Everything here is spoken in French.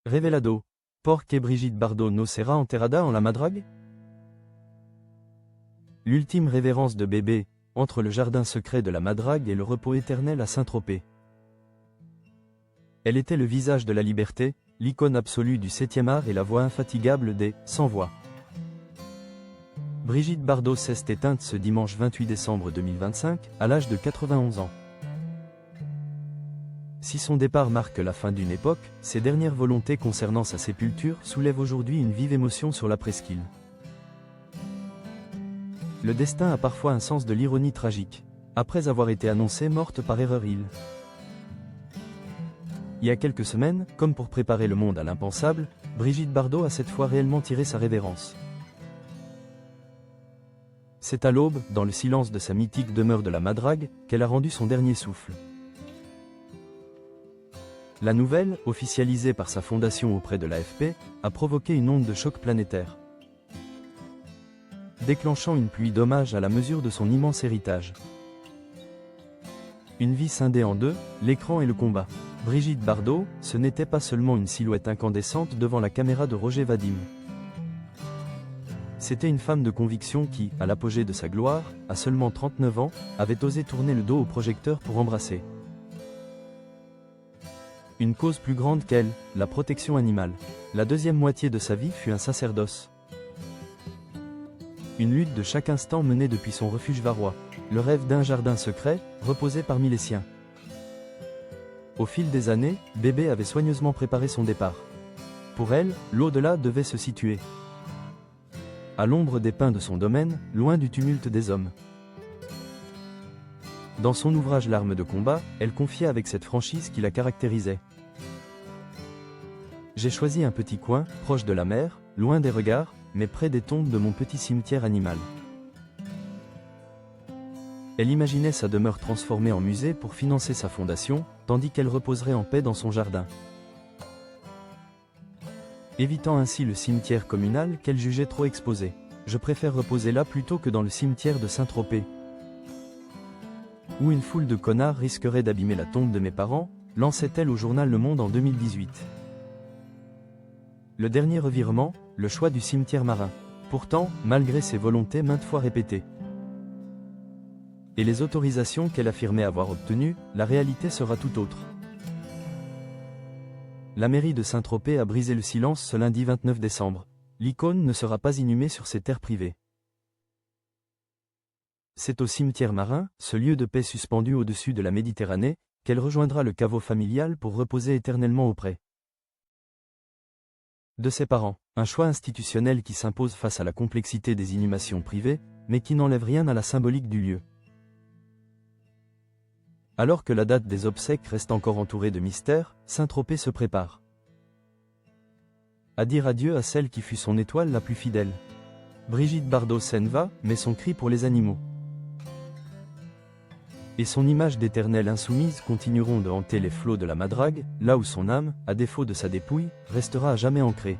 Révélado. Porque Brigitte Bardot no será enterrada en la Madrague? L'ultime révérence de Bébé, entre le jardin secret de la Madrague et le repos éternel à Saint-Tropez. Elle était le visage de la liberté, l'icône absolue du 7e art et la voix infatigable des « sans voix ». Brigitte Bardot s'est éteinte ce dimanche 28 décembre 2025, à l'âge de 91 ans. Si son départ marque la fin d'une époque, ses dernières volontés concernant sa sépulture soulèvent aujourd'hui une vive émotion sur la presqu'île. Le destin a parfois un sens de l'ironie tragique. Après avoir été annoncée morte par erreur il y a quelques semaines, comme pour préparer le monde à l'impensable, Brigitte Bardot a cette fois réellement tiré sa révérence. C'est à l'aube, dans le silence de sa mythique demeure de la Madrague, qu'elle a rendu son dernier souffle. La nouvelle, officialisée par sa fondation auprès de l'AFP, a provoqué une onde de choc planétaire, déclenchant une pluie d'hommages à la mesure de son immense héritage. Une vie scindée en deux, l'écran et le combat. Brigitte Bardot, ce n'était pas seulement une silhouette incandescente devant la caméra de Roger Vadim. C'était une femme de conviction qui, à l'apogée de sa gloire, à seulement 39 ans, avait osé tourner le dos au projecteur pour embrasser une cause plus grande qu'elle, la protection animale. La deuxième moitié de sa vie fut un sacerdoce. Une lutte de chaque instant menée depuis son refuge varois. Le rêve d'un jardin secret, reposait parmi les siens. Au fil des années, Bébé avait soigneusement préparé son départ. Pour elle, l'au-delà devait se situer à l'ombre des pins de son domaine, loin du tumulte des hommes. Dans son ouvrage L'Arme de combat, elle confiait avec cette franchise qui la caractérisait. J'ai choisi un petit coin, proche de la mer, loin des regards, mais près des tombes de mon petit cimetière animal. Elle imaginait sa demeure transformée en musée pour financer sa fondation, tandis qu'elle reposerait en paix dans son jardin, évitant ainsi le cimetière communal qu'elle jugeait trop exposé. Je préfère reposer là plutôt que dans le cimetière de Saint-Tropez, où une foule de connards risquerait d'abîmer la tombe de mes parents, lançait-elle au journal Le Monde en 2018. Le dernier revirement, le choix du cimetière marin. Pourtant, malgré ses volontés maintes fois répétées, et les autorisations qu'elle affirmait avoir obtenues, la réalité sera tout autre. La mairie de Saint-Tropez a brisé le silence ce lundi 29 décembre. L'icône ne sera pas inhumée sur ses terres privées. C'est au cimetière marin, ce lieu de paix suspendu au-dessus de la Méditerranée, qu'elle rejoindra le caveau familial pour reposer éternellement auprès de ses parents. Un choix institutionnel qui s'impose face à la complexité des inhumations privées, mais qui n'enlève rien à la symbolique du lieu. Alors que la date des obsèques reste encore entourée de mystères, Saint-Tropez se prépare à dire adieu à celle qui fut son étoile la plus fidèle. Brigitte Bardot s'en va, mais son cri pour les animaux et son image d'éternelle insoumise continueront de hanter les flots de la Madrague, là où son âme, à défaut de sa dépouille, restera à jamais ancrée.